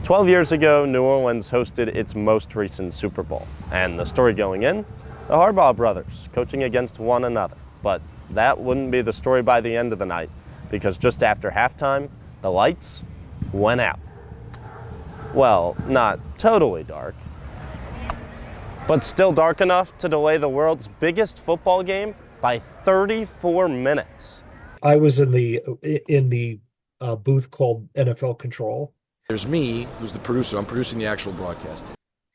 12 years ago, New Orleans hosted its most recent Super Bowl. And the story going in, the Harbaugh brothers coaching against one another. But that wouldn't be the story by the end of the night, because just after halftime, the lights went out. Well, not totally dark, but still dark enough to delay the world's biggest football game by 34 minutes. I was in the booth called NFL Control. There's me, who's the producer. I'm producing the actual broadcast.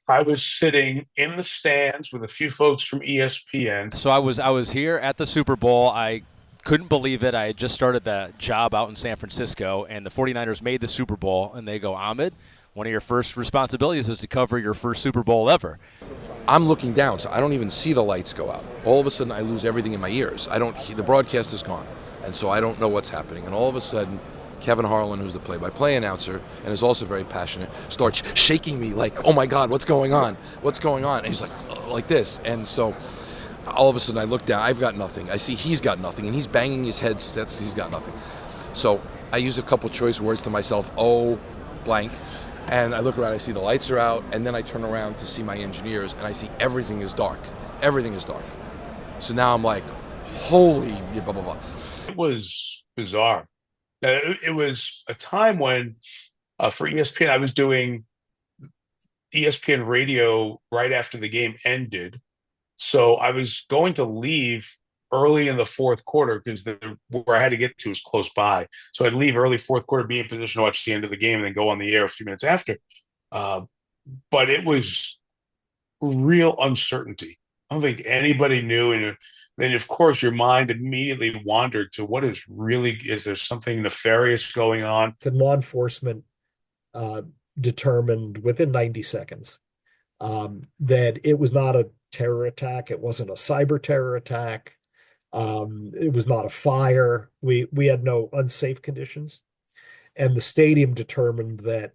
I was sitting in the stands with a few folks from ESPN. So I was here at the Super Bowl. I couldn't believe it. I had just started that job out in San Francisco, and the 49ers made the Super Bowl, and they go, Ahmed, one of your first responsibilities is to cover your first Super Bowl ever. I'm looking down, so I don't even see the lights go out. All of a sudden, I lose everything in my ears. The broadcast is gone, and so I don't know what's happening. And all of a sudden, Kevin Harlan, who's the play-by-play announcer and is also very passionate, starts shaking me like, oh my God, what's going on? What's going on? And he's like this. And so all of a sudden I look down, I've got nothing. I see he's got nothing, and he's banging his head, he's got nothing. So I use a couple choice words to myself, oh, blank. And I look around, I see the lights are out, and then I turn around to see my engineers, and I see everything is dark. Everything is dark. So now I'm like, holy blah, blah, blah. It was bizarre. It was a time when, for ESPN, I was doing ESPN radio right after the game ended. So I was going to leave early in the fourth quarter because where I had to get to was close by. So I'd leave early fourth quarter, be in position to watch the end of the game, and then go on the air a few minutes after. But it was real uncertainty. I don't think anybody knew. And then, of course, your mind immediately wandered to is there something nefarious going on? The law enforcement determined within 90 seconds that it was not a terror attack. It wasn't a cyber terror attack. It was not a fire. We had no unsafe conditions. And the stadium determined that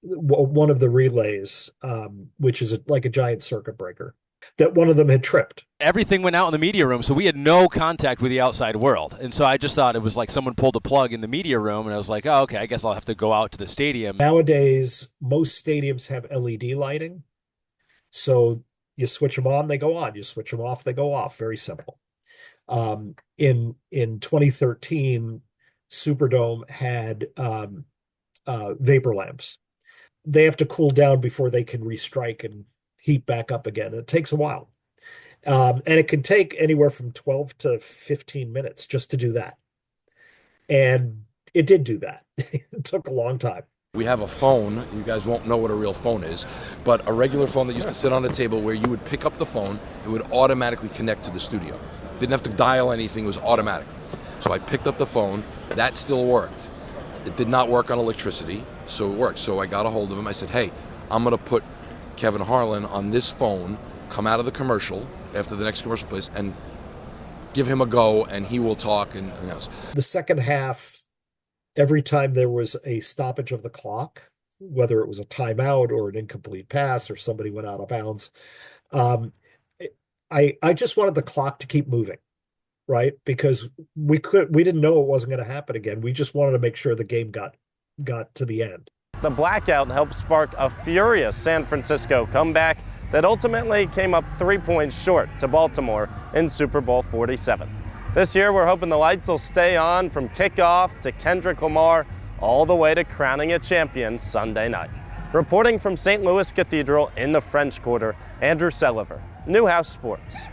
one of the relays, which is like a giant circuit breaker, that one of them had tripped. Everything went out in the media room, so we had no contact with the outside world. And so I just thought it was like someone pulled a plug in the media room, and I was like, oh, okay, I guess I'll have to go out to the stadium. Nowadays, most stadiums have LED lighting. So you switch them on, they go on. You switch them off, they go off. Very simple. In 2013, Superdome had vapor lamps. They have to cool down before they can restrike and heat back up again. It takes a while. And it can take anywhere from 12 to 15 minutes just to do that. And it did do that. It took a long time. We have a phone. You guys won't know what a real phone is, but a regular phone that used to sit on the table where you would pick up the phone, it would automatically connect to the studio. Didn't have to dial anything, it was automatic. So I picked up the phone, that still worked. It did not work on electricity, so it worked. So I got a hold of him, I said, hey, I'm gonna put Kevin Harlan on this phone, come out of the commercial after the next commercial plays, and give him a go, and he will talk and announce. The second half, every time there was a stoppage of the clock, whether it was a timeout or an incomplete pass or somebody went out of bounds, I just wanted the clock to keep moving, right? Because we didn't know it wasn't going to happen again. We just wanted to make sure the game got to the end. The blackout helped spark a furious San Francisco comeback that ultimately came up 3 points short to Baltimore in Super Bowl 47. This year, we're hoping the lights will stay on from kickoff to Kendrick Lamar, all the way to crowning a champion Sunday night. Reporting from St. Louis Cathedral in the French Quarter, Andrew Selover, Newhouse Sports.